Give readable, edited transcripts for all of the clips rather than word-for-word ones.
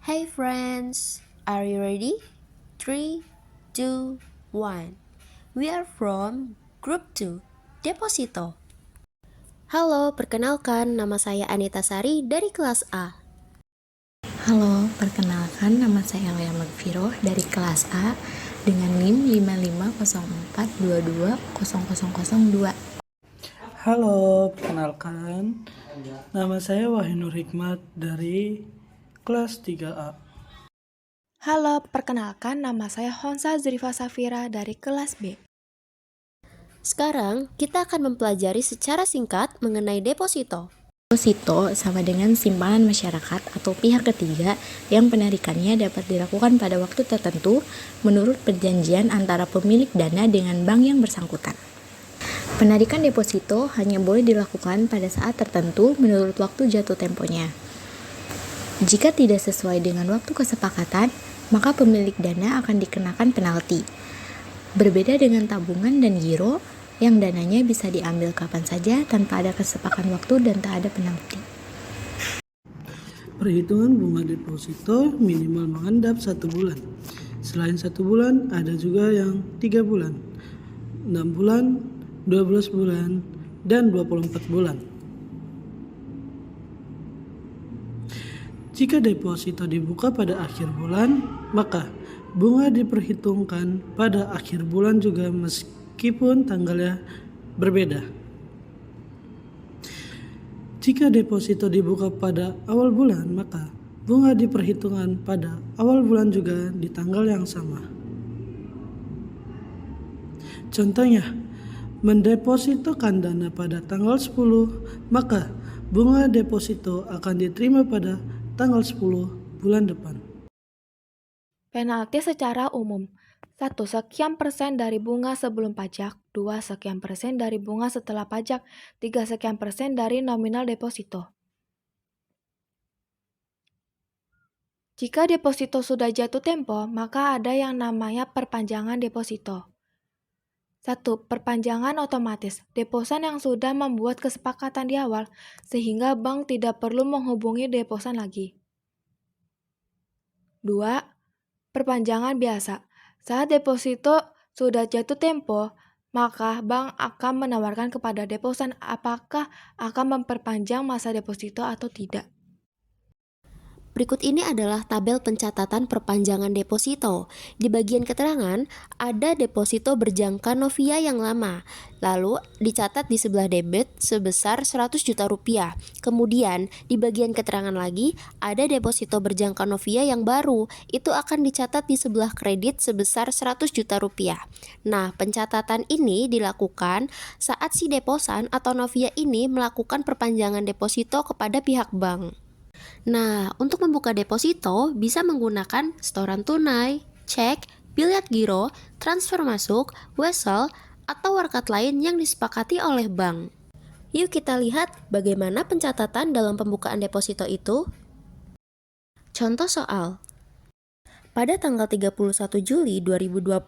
Hey friends, are you ready? 3, 2, 1. We are from Group 2, Deposito. Halo, perkenalkan nama saya Anita Sari dari kelas A. Halo, perkenalkan nama saya Lea Magviro dari kelas A dengan NIM 5504220002. Halo, perkenalkan nama saya Wahyu Nur Hikmat dari kelas 3A. Halo, perkenalkan nama saya Honsa Zrifa Safira dari kelas B. Sekarang kita akan mempelajari secara singkat mengenai deposito. Deposito sama dengan simpanan masyarakat atau pihak ketiga yang penarikannya dapat dilakukan pada waktu tertentu menurut perjanjian antara pemilik dana dengan bank yang bersangkutan. Penarikan deposito hanya boleh dilakukan pada saat tertentu menurut waktu jatuh temponya. Jika tidak sesuai dengan waktu kesepakatan, maka pemilik dana akan dikenakan penalti. Berbeda dengan tabungan dan giro, yang dananya bisa diambil kapan saja tanpa ada kesepakatan waktu dan tak ada penalti. Perhitungan bunga deposito minimal mengendap 1 bulan. Selain 1 bulan, ada juga yang 3 bulan, 6 bulan, 12 bulan, dan 24 bulan. Jika deposito dibuka pada akhir bulan, maka bunga diperhitungkan pada akhir bulan juga meskipun tanggalnya berbeda. Jika deposito dibuka pada awal bulan, maka bunga diperhitungkan pada awal bulan juga di tanggal yang sama. Contohnya, mendepositokan dana pada tanggal 10, maka bunga deposito akan diterima pada tanggal 10 bulan depan. Penalti secara umum 1. Sekian persen dari bunga sebelum pajak, 2. Sekian persen dari bunga setelah pajak, 3. Sekian persen dari nominal deposito. Jika deposito sudah jatuh tempo, maka ada yang namanya perpanjangan deposito. 1. Perpanjangan otomatis. Deposan yang sudah membuat kesepakatan di awal, sehingga bank tidak perlu menghubungi deposan lagi. 2. Perpanjangan biasa. Saat deposito sudah jatuh tempo, maka bank akan menawarkan kepada deposan apakah akan memperpanjang masa deposito atau tidak. Berikut ini adalah tabel pencatatan perpanjangan deposito. Di bagian keterangan, ada deposito berjangka novia yang lama. Lalu dicatat di sebelah debit sebesar 100 juta rupiah. Kemudian di bagian keterangan lagi, ada deposito berjangka novia yang baru. Itu akan dicatat di sebelah kredit sebesar 100 juta rupiah. Nah, pencatatan ini dilakukan saat si deposan atau novia ini melakukan perpanjangan deposito kepada pihak bank. Nah, untuk membuka deposito bisa menggunakan setoran tunai, cek, biliat giro, transfer masuk, wesel, atau warkat lain yang disepakati oleh bank. Yuk kita lihat bagaimana pencatatan dalam pembukaan deposito itu. Contoh soal. Pada tanggal 31 Juli 2020,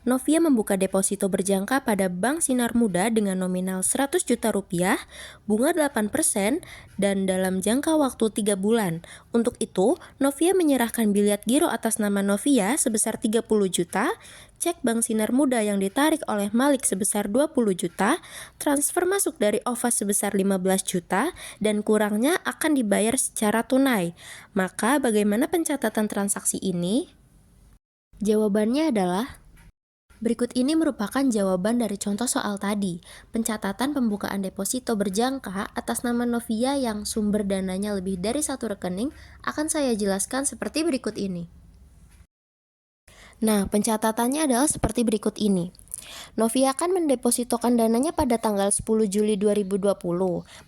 Novia membuka deposito berjangka pada Bank Sinar Muda dengan nominal 100 juta rupiah, bunga 8%, dan dalam jangka waktu 3 bulan. Untuk itu, Novia menyerahkan biliat giro atas nama Novia sebesar 30 juta, cek Bank Sinar Muda yang ditarik oleh Malik sebesar 20 juta, transfer masuk dari OVA sebesar 15 juta, dan kurangnya akan dibayar secara tunai. Maka bagaimana pencatatan transaksi ini? Jawabannya adalah berikut ini merupakan jawaban dari contoh soal tadi. Pencatatan pembukaan deposito berjangka atas nama Novia yang sumber dananya lebih dari satu rekening akan saya jelaskan seperti berikut ini. Nah, pencatatannya adalah seperti berikut ini. Novia akan mendepositokan dananya pada tanggal 10 Juli 2020,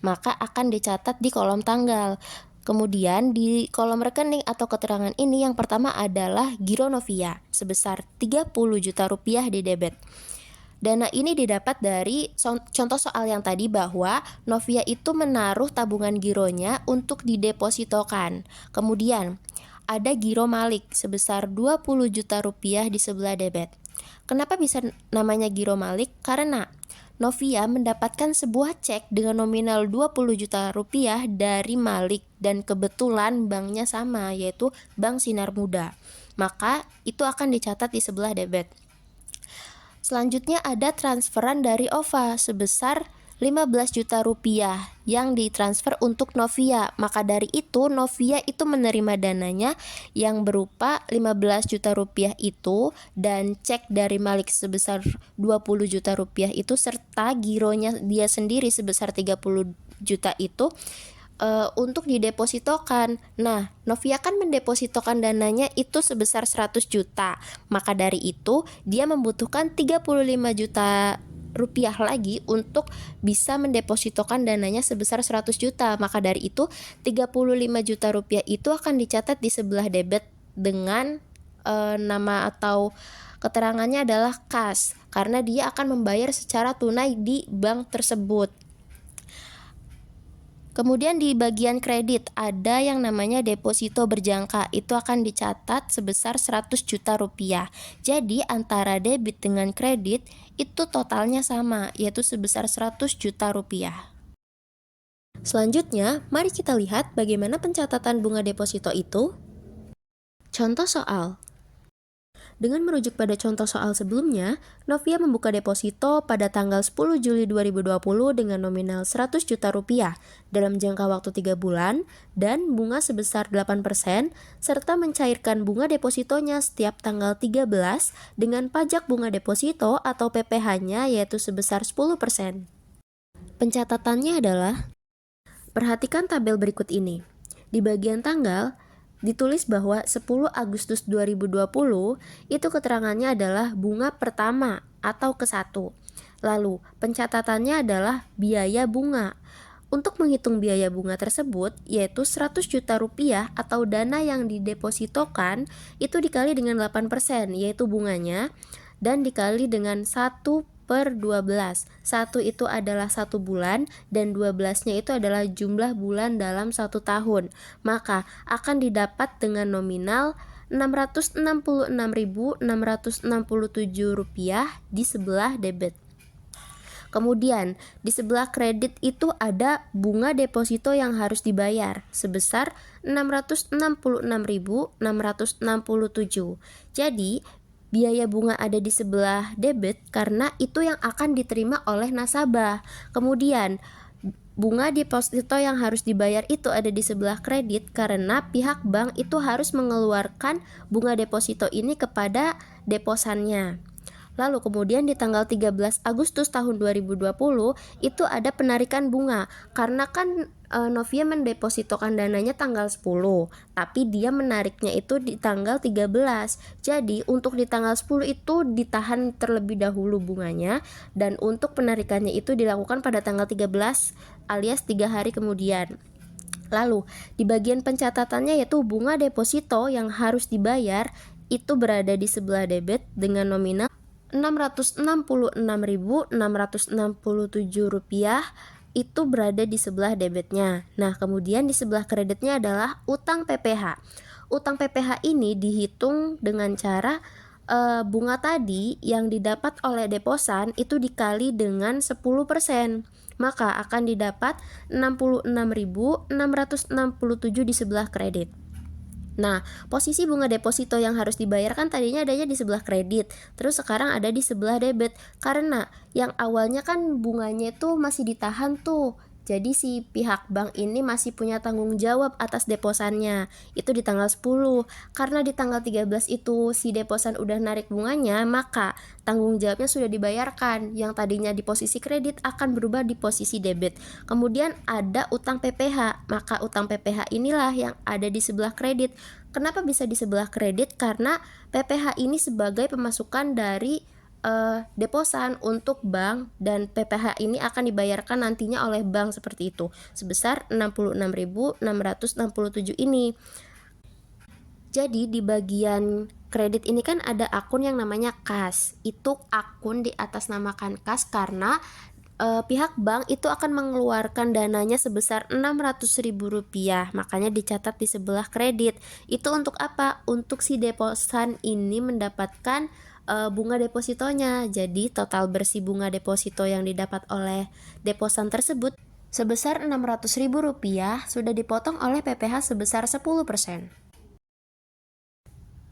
maka akan dicatat di kolom tanggal. Kemudian di kolom rekening atau keterangan ini yang pertama adalah giro Novia sebesar 30 juta rupiah di debit. Dana ini didapat dari contoh soal yang tadi bahwa Novia itu menaruh tabungan gironya untuk didepositokan. Kemudian ada giro Malik sebesar 20 juta rupiah di sebelah debit. Kenapa bisa namanya giro Malik? Karena Novia mendapatkan sebuah cek dengan nominal 20 juta rupiah dari Malik dan kebetulan banknya sama, yaitu Bank Sinar Muda. Maka itu akan dicatat di sebelah debit. Selanjutnya ada transferan dari OVA sebesar 15 juta rupiah yang ditransfer untuk Novia. Maka dari itu Novia itu menerima dananya yang berupa 15 juta rupiah itu dan cek dari Malik sebesar 20 juta rupiah itu serta gironya dia sendiri sebesar 30 juta itu untuk didepositokan. Nah, Novia kan mendepositokan dananya itu sebesar 100 juta. Maka dari itu dia membutuhkan 35 juta rupiah lagi untuk bisa mendepositokan dananya sebesar 100 juta. Maka dari itu 35 juta rupiah itu akan dicatat di sebelah debit dengan nama atau keterangannya adalah kas karena dia akan membayar secara tunai di bank tersebut. Kemudian di bagian kredit ada yang namanya deposito berjangka, itu akan dicatat sebesar 100 juta rupiah. Jadi antara debit dengan kredit itu totalnya sama, yaitu sebesar 100 juta rupiah. Selanjutnya, mari kita lihat bagaimana pencatatan bunga deposito itu. Contoh soal. Dengan merujuk pada contoh soal sebelumnya, Novia membuka deposito pada tanggal 10 Juli 2020 dengan nominal 100 juta rupiah dalam jangka waktu 3 bulan dan bunga sebesar 8% serta mencairkan bunga depositonya setiap tanggal 13 dengan pajak bunga deposito atau PPh-nya yaitu sebesar 10%. Pencatatannya adalah, perhatikan tabel berikut ini. Di bagian tanggal, ditulis bahwa 10 Agustus 2020 itu keterangannya adalah bunga pertama atau ke-1. Lalu pencatatannya adalah biaya bunga. Untuk menghitung biaya bunga tersebut yaitu 100 juta rupiah atau dana yang didepositokan itu dikali dengan 8% yaitu bunganya dan dikali dengan 1/12. 1 itu adalah 1 bulan dan 12-nya itu adalah jumlah bulan dalam 1 tahun. Maka akan didapat dengan nominal Rp666.667 di sebelah debit. Kemudian di sebelah kredit itu ada bunga deposito yang harus dibayar sebesar Rp666.667. Jadi biaya bunga ada di sebelah debit karena itu yang akan diterima oleh nasabah. Kemudian bunga deposito yang harus dibayar itu ada di sebelah kredit karena pihak bank itu harus mengeluarkan bunga deposito ini kepada deposannya. Lalu kemudian di tanggal 13 Agustus tahun 2020 itu ada penarikan bunga karena kan Novia mendepositokan dananya tanggal 10 tapi dia menariknya itu di tanggal 13. Jadi untuk di tanggal 10 itu ditahan terlebih dahulu bunganya dan untuk penarikannya itu dilakukan pada tanggal 13 alias 3 hari kemudian. Lalu di bagian pencatatannya yaitu bunga deposito yang harus dibayar itu berada di sebelah debit dengan nominal Rp666.667 itu berada di sebelah debitnya. Nah, kemudian di sebelah kreditnya adalah utang PPh. Utang PPh ini dihitung dengan cara bunga tadi yang didapat oleh deposan itu dikali dengan 10%. Maka akan didapat Rp66.667 di sebelah kredit. Nah, posisi bunga deposito yang harus dibayarkan tadinya adanya di sebelah kredit, terus sekarang ada di sebelah debit. Karena yang awalnya kan bunganya itu masih ditahan tuh. Jadi si pihak bank ini masih punya tanggung jawab atas deposannya. Itu di tanggal 10. Karena di tanggal 13 itu si deposan udah narik bunganya, maka tanggung jawabnya sudah dibayarkan. Yang tadinya di posisi kredit akan berubah di posisi debit. Kemudian ada utang PPh. Maka utang PPh inilah yang ada di sebelah kredit. Kenapa bisa di sebelah kredit? Karena PPh ini sebagai pemasukan dari deposan untuk bank dan PPh ini akan dibayarkan nantinya oleh bank seperti itu sebesar Rp66.667 ini. Jadi di bagian kredit ini kan ada akun yang namanya kas. Itu akun diatasnamakan kas karena pihak bank itu akan mengeluarkan dananya sebesar Rp600.000, makanya dicatat di sebelah kredit. Itu untuk apa? Untuk si deposan ini mendapatkan bunga depositonya. Jadi total bersih bunga deposito yang didapat oleh deposan tersebut sebesar Rp600.000 sudah dipotong oleh PPh sebesar 10%.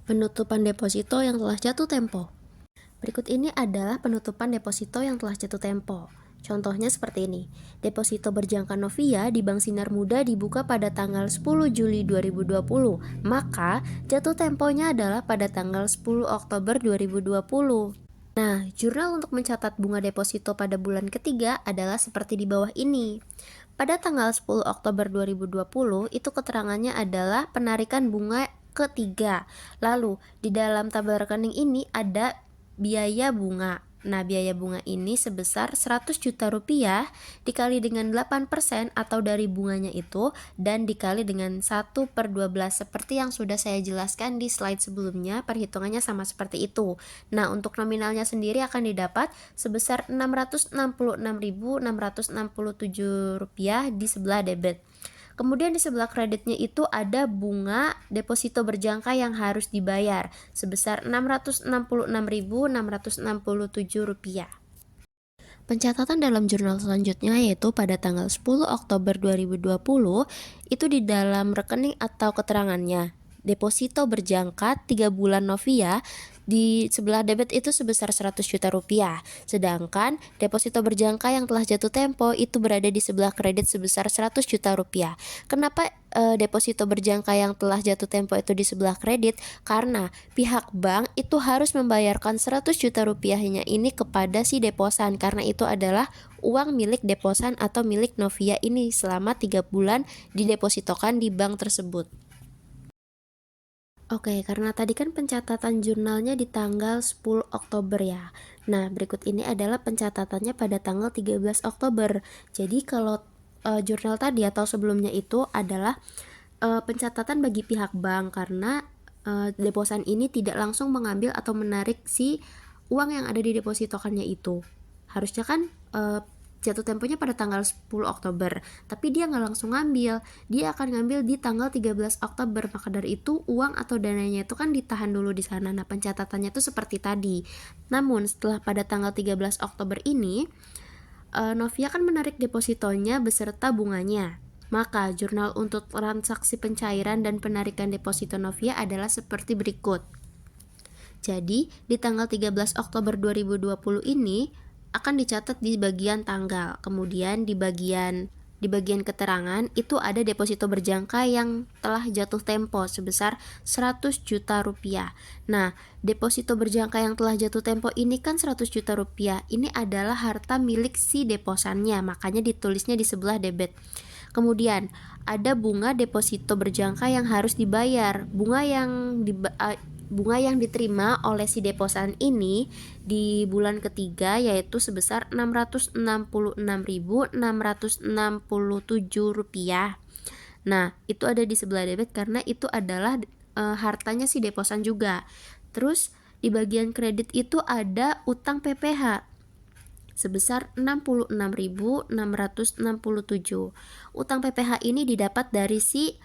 Penutupan deposito yang telah jatuh tempo. Berikut ini adalah penutupan deposito yang telah jatuh tempo. Contohnya seperti ini. Deposito berjangka Novia di Bank Sinar Muda dibuka pada tanggal 10 Juli 2020, maka jatuh temponya adalah pada tanggal 10 Oktober 2020. Nah, jurnal untuk mencatat bunga deposito pada bulan ketiga adalah seperti di bawah ini. Pada tanggal 10 Oktober 2020, itu keterangannya adalah penarikan bunga ketiga. Lalu, di dalam tabel rekening ini ada biaya bunga. Nah, biaya bunga ini sebesar 100 juta rupiah dikali dengan 8% atau dari bunganya itu dan dikali dengan 1/12 seperti yang sudah saya jelaskan di slide sebelumnya. Perhitungannya sama seperti itu. Nah, untuk nominalnya sendiri akan didapat sebesar Rp666.667 di sebelah debit. Kemudian di sebelah kreditnya itu ada bunga deposito berjangka yang harus dibayar sebesar Rp666.667. Pencatatan dalam jurnal selanjutnya yaitu pada tanggal 10 Oktober 2020 itu di dalam rekening atau keterangannya. Deposito berjangka 3 bulan Novia di sebelah debit itu sebesar 100 juta rupiah. Sedangkan deposito berjangka yang telah jatuh tempo itu berada di sebelah kredit sebesar 100 juta rupiah. Kenapa deposito berjangka yang telah jatuh tempo itu di sebelah kredit? Karena pihak bank itu harus membayarkan 100 juta rupiahnya ini kepada si deposan, karena itu adalah uang milik deposan atau milik Novia ini selama 3 bulan didepositokan di bank tersebut. Oke, karena tadi kan pencatatan jurnalnya di tanggal 10 Oktober ya. Nah, berikut ini adalah pencatatannya pada tanggal 13 Oktober. Jadi kalau jurnal tadi atau sebelumnya itu adalah pencatatan bagi pihak bank karena deposan ini tidak langsung mengambil atau menarik si uang yang ada di depositokannya itu. Harusnya kan jatuh temponya pada tanggal 10 Oktober, tapi dia nggak langsung ngambil, dia akan ngambil di tanggal 13 Oktober, maka dari itu uang atau dananya itu kan ditahan dulu di sana. Nah, pencatatannya itu seperti tadi. Namun setelah pada tanggal 13 Oktober ini, Novia kan menarik depositonya beserta bunganya. Maka jurnal untuk transaksi pencairan dan penarikan deposito Novia adalah seperti berikut. Jadi, di tanggal 13 Oktober 2020 ini akan dicatat di bagian tanggal. Kemudian di bagian keterangan itu ada deposito berjangka yang telah jatuh tempo sebesar 100 juta rupiah. Nah, deposito berjangka yang telah jatuh tempo ini kan 100 juta rupiah. Ini adalah harta milik si deposannya, makanya ditulisnya di sebelah debit. Kemudian ada bunga deposito berjangka yang harus dibayar. Bunga yang diterima oleh si deposan ini di bulan ketiga yaitu sebesar Rp666.667. Nah, itu ada di sebelah debit karena itu adalah hartanya si deposan juga. Terus di bagian kredit itu ada utang PPh sebesar Rp66.667. Utang PPh ini didapat dari si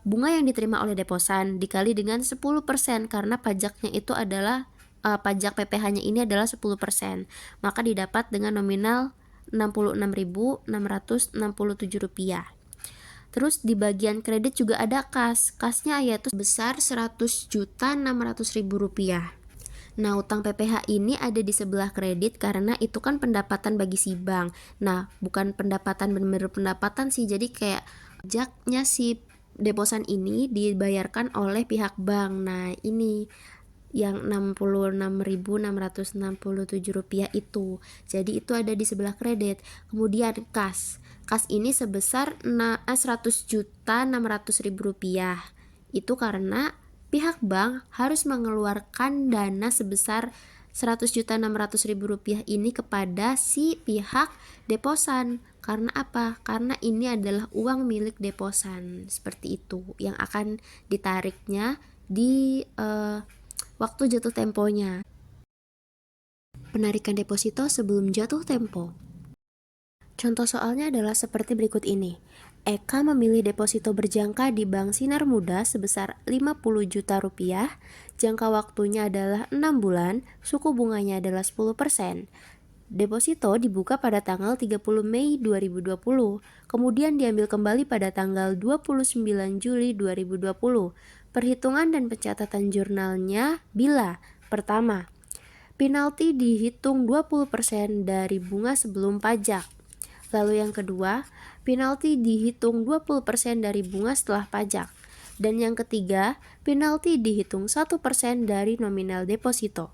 bunga yang diterima oleh deposan dikali dengan 10% karena pajaknya itu adalah pajak PPh-nya ini adalah 10%. Maka didapat dengan nominal Rp66.667. Terus di bagian kredit juga ada kas. Kasnya yaitu sebesar Rp100.600.000. Nah, utang PPh ini ada di sebelah kredit karena itu kan pendapatan bagi si bank. Nah, bukan pendapatan benar-benar pendapatan sih, jadi kayak pajaknya si deposan ini dibayarkan oleh pihak bank. Nah, ini yang Rp66.667 itu. Jadi itu ada di sebelah kredit. Kemudian kas. Kas ini sebesar Rp100.600.000. Itu karena pihak bank harus mengeluarkan dana sebesar Rp100.600.000 ini kepada si pihak deposan. Karena apa? Karena ini adalah uang milik deposan. Seperti itu yang akan ditariknya di waktu jatuh temponya. Penarikan deposito sebelum jatuh tempo. Contoh soalnya adalah seperti berikut ini. Eka memilih deposito berjangka di Bank Sinar Muda sebesar 50 juta rupiah, jangka waktunya adalah 6 bulan, suku bunganya adalah 10%. Deposito dibuka pada tanggal 30 Mei 2020, kemudian diambil kembali pada tanggal 29 Juli 2020. Perhitungan dan pencatatan jurnalnya bila: pertama, penalti dihitung 20% dari bunga sebelum pajak. Lalu yang kedua, penalti dihitung 20% dari bunga setelah pajak. Dan yang ketiga, penalti dihitung 1% dari nominal deposito.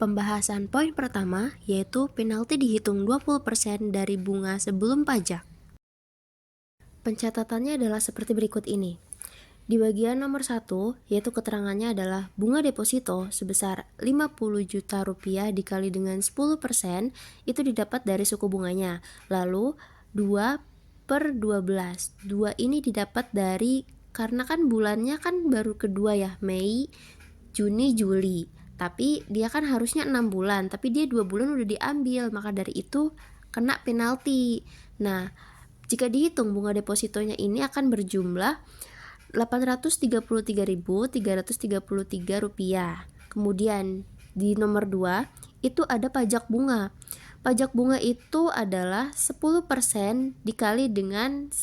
Pembahasan poin pertama yaitu penalti dihitung 20% dari bunga sebelum pajak. Pencatatannya adalah seperti berikut ini. Di bagian nomor 1, yaitu keterangannya adalah bunga deposito sebesar 50 juta rupiah dikali dengan 10% itu didapat dari suku bunganya. Lalu 2/12. 2 ini didapat dari, karena kan bulannya kan baru kedua ya, Mei, Juni, Juli. Tapi dia kan harusnya 6 bulan, tapi dia 2 bulan udah diambil, maka dari itu kena penalti. Nah, jika dihitung bunga depositonya ini akan berjumlah Rp833.333. Kemudian di nomor 2 itu ada pajak bunga. Pajak bunga itu adalah 10% dikali dengan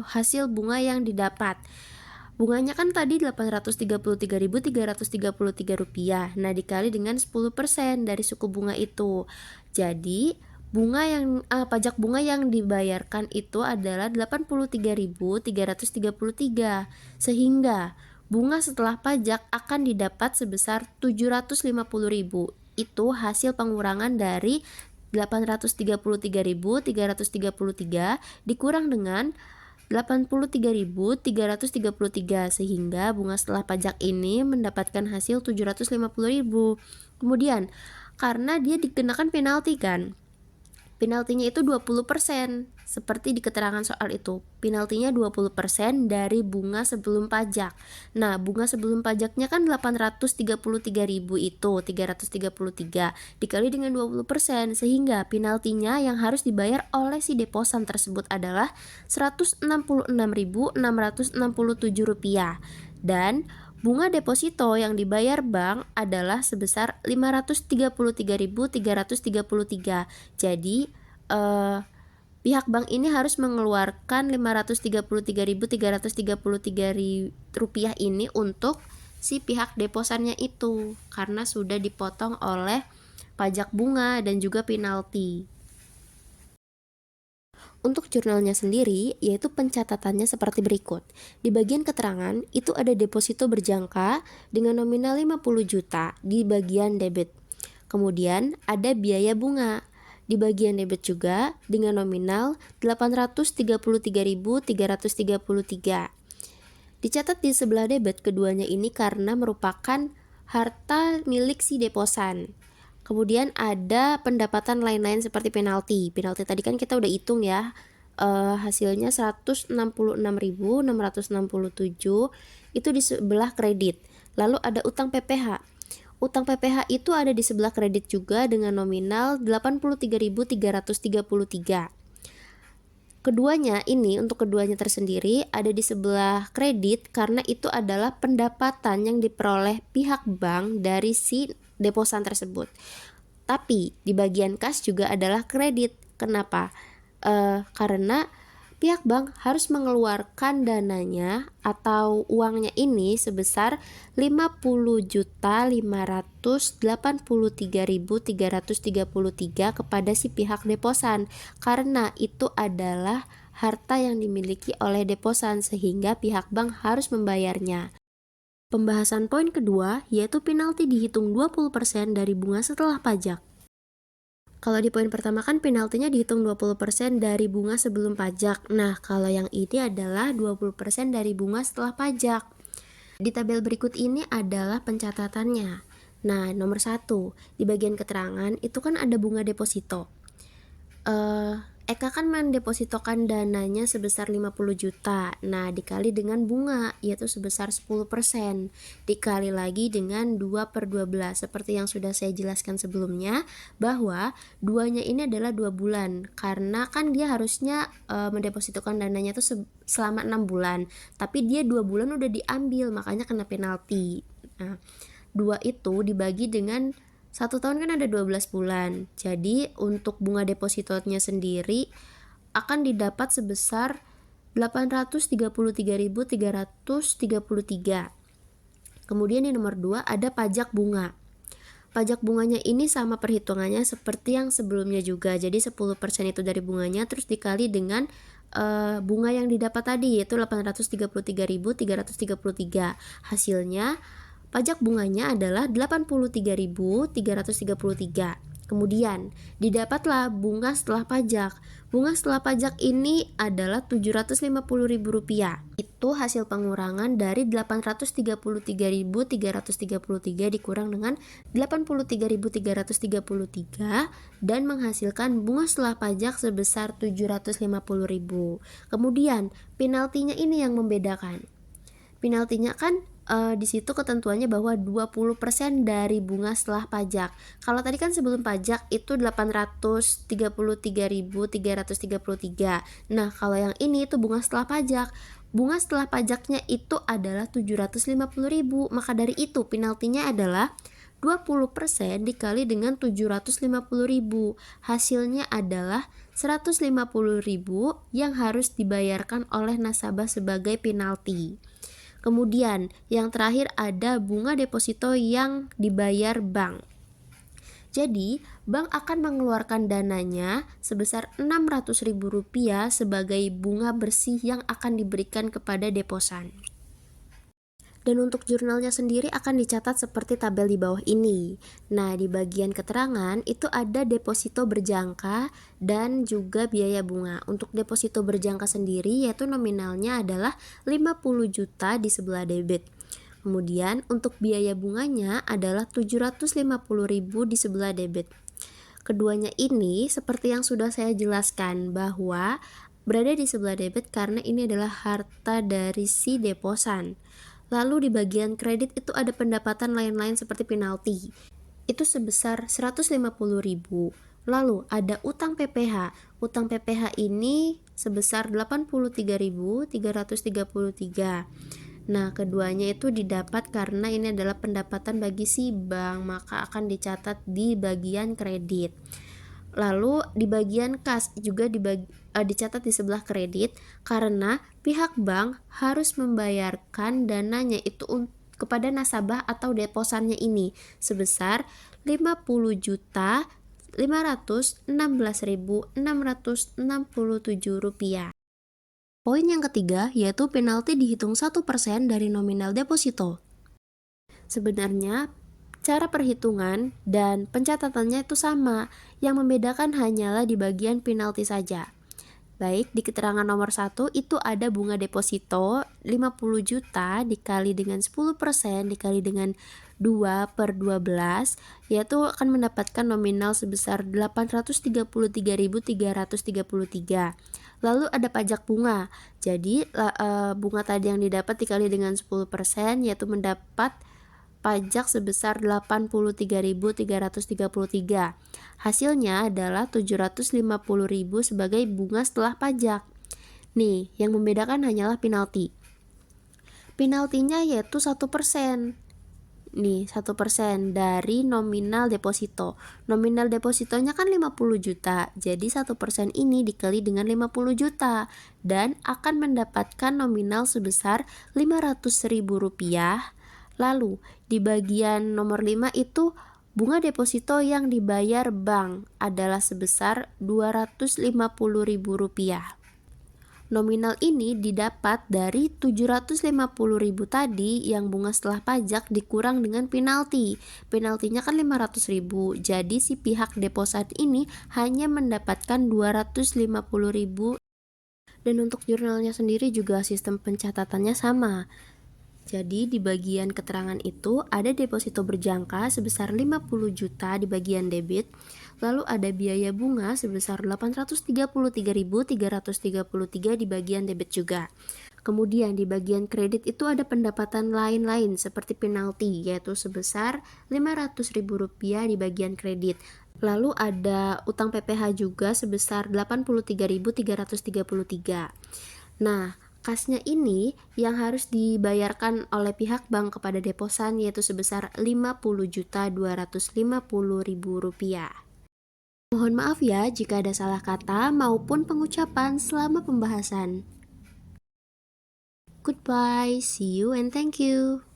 hasil bunga yang didapat. Bunganya kan tadi Rp833.333. Nah, dikali dengan 10% dari suku bunga itu. Jadi, pajak bunga yang dibayarkan itu adalah Rp83.333. Sehingga bunga setelah pajak akan didapat sebesar Rp750.000. Itu hasil pengurangan dari Rp833.333 dikurang dengan Rp83.333, sehingga bunga setelah pajak ini mendapatkan hasil Rp750.000. Kemudian karena dia dikenakan penalti kan, penaltinya itu 20%, seperti di keterangan soal itu. Penaltinya 20% dari bunga sebelum pajak. Nah, bunga sebelum pajaknya kan Rp833.000 itu, 333 dikali dengan 20%, sehingga penaltinya yang harus dibayar oleh si deposan tersebut adalah Rp166.667. Dan bunga deposito yang dibayar bank adalah sebesar Rp533.333. Jadi pihak bank ini harus mengeluarkan Rp533.333 ini untuk si pihak deposannya itu, karena sudah dipotong oleh pajak bunga dan juga penalti. Untuk jurnalnya sendiri, yaitu pencatatannya seperti berikut. Di bagian keterangan, itu ada deposito berjangka dengan nominal 50 juta di bagian debit. Kemudian ada biaya bunga di bagian debit juga dengan nominal Rp833.333. Dicatat di sebelah debit keduanya ini karena merupakan harta milik si deposan. Kemudian ada pendapatan lain-lain seperti penalti. Penalti tadi kan kita udah hitung ya. Hasilnya 166.667 itu di sebelah kredit. Lalu ada utang PPh. Utang PPh itu ada di sebelah kredit juga dengan nominal Rp83.333. Keduanya ini, untuk keduanya tersendiri ada di sebelah kredit karena itu adalah pendapatan yang diperoleh pihak bank dari si deposan tersebut. Tapi di bagian kas juga adalah kredit. Kenapa? Karena pihak bank harus mengeluarkan dananya atau uangnya ini sebesar Rp500.583.333 kepada si pihak deposan, karena itu adalah harta yang dimiliki oleh deposan sehingga pihak bank harus membayarnya. Pembahasan poin kedua yaitu penalti dihitung 20% dari bunga setelah pajak. Kalau di poin pertama kan penaltinya dihitung 20% dari bunga sebelum pajak. Nah, kalau yang ini adalah 20% dari bunga setelah pajak. Di tabel berikut ini adalah pencatatannya. Nah, nomor 1, di bagian keterangan itu kan ada bunga deposito. Eka kan mendepositokan dananya sebesar 50 juta. Nah, dikali dengan bunga, yaitu sebesar 10%. Dikali lagi dengan 2/12. Seperti yang sudah saya jelaskan sebelumnya, bahwa duanya ini adalah 2 bulan. Karena kan dia harusnya mendepositokan dananya itu selama 6 bulan. Tapi dia 2 bulan udah diambil, makanya kena penalti. Nah, 2 itu dibagi dengan 1 tahun kan ada 12 bulan. Jadi untuk bunga depositonya sendiri akan didapat sebesar 833.333. Kemudian di nomor 2 ada pajak bunga. Pajak bunganya ini sama perhitungannya seperti yang sebelumnya juga. Jadi 10% itu dari bunganya terus dikali dengan bunga yang didapat tadi, yaitu 833.333. Hasilnya pajak bunganya adalah 83.333. Kemudian didapatlah bunga setelah pajak. Bunga setelah pajak ini adalah Rp750.000. Itu hasil pengurangan dari 833.333 dikurang dengan 83.333 dan menghasilkan bunga setelah pajak sebesar Rp750.000. Kemudian penaltinya ini yang membedakan. Penaltinya kan di situ ketentuannya bahwa 20% dari bunga setelah pajak. Kalau tadi kan sebelum pajak itu 833.333. Nah, kalau yang ini itu bunga setelah pajak. Bunga setelah pajaknya itu adalah 750.000. Maka dari itu penaltinya adalah 20% dikali dengan 750.000. Hasilnya adalah 150.000 yang harus dibayarkan oleh nasabah sebagai penalti. Kemudian yang terakhir ada bunga deposito yang dibayar bank. Jadi bank akan mengeluarkan dananya sebesar Rp600.000 sebagai bunga bersih yang akan diberikan kepada deposan. Dan untuk jurnalnya sendiri akan dicatat seperti tabel di bawah ini. Nah, di bagian keterangan itu ada deposito berjangka dan juga biaya bunga. Untuk deposito berjangka sendiri yaitu nominalnya adalah 50 juta di sebelah debit. Kemudian untuk biaya bunganya adalah 750.000 di sebelah debit. Keduanya ini seperti yang sudah saya jelaskan bahwa berada di sebelah debit karena ini adalah harta dari si deposan. Lalu di bagian kredit itu ada pendapatan lain-lain seperti penalti. Itu sebesar 150.000. Lalu ada utang PPh. Utang PPh ini sebesar 83.333. Nah, keduanya itu didapat karena ini adalah pendapatan bagi si bank, maka akan dicatat di bagian kredit. Lalu di bagian kas juga dicatat di sebelah kredit karena pihak bank harus membayarkan dananya itu kepada nasabah atau deposannya ini sebesar Rp50.516.667. Poin yang ketiga yaitu penalti dihitung 1% dari nominal deposito. Sebenarnya cara perhitungan dan pencatatannya itu sama, yang membedakan hanyalah di bagian penalti saja. Baik, di keterangan nomor 1 itu ada bunga deposito 50 juta dikali dengan 10% dikali dengan 2/12, yaitu akan mendapatkan nominal sebesar 833.333. Lalu ada pajak bunga. Jadi bunga tadi yang didapat dikali dengan 10% yaitu mendapat pajak sebesar 83.333. Hasilnya adalah 750.000 sebagai bunga setelah pajak. Nih, yang membedakan hanyalah penalti. Penaltinya yaitu 1%. Nih, 1% dari nominal deposito. Nominal depositonya kan 50 juta. Jadi 1% ini dikali dengan 50 juta dan akan mendapatkan nominal sebesar Rp500.000. Lalu di bagian nomor 5 itu bunga deposito yang dibayar bank adalah sebesar Rp250.000. Nominal ini didapat dari 750.000 tadi yang bunga setelah pajak dikurang dengan penalti. Penaltinya kan 500.000. Jadi si pihak deposan ini hanya mendapatkan 250.000. Dan untuk jurnalnya sendiri juga sistem pencatatannya sama. Jadi di bagian keterangan itu ada deposito berjangka sebesar 50 juta di bagian debit, Lalu ada biaya bunga sebesar 833.333 di bagian debit juga. Kemudian di bagian kredit itu ada pendapatan lain-lain seperti penalti, yaitu sebesar Rp500.000 di bagian kredit. Lalu ada utang PPh juga sebesar 83.333. Nah, kasnya ini yang harus dibayarkan oleh pihak bank kepada deposan yaitu sebesar Rp50.250.000. Mohon maaf ya jika ada salah kata maupun pengucapan selama pembahasan. Goodbye, see you and thank you.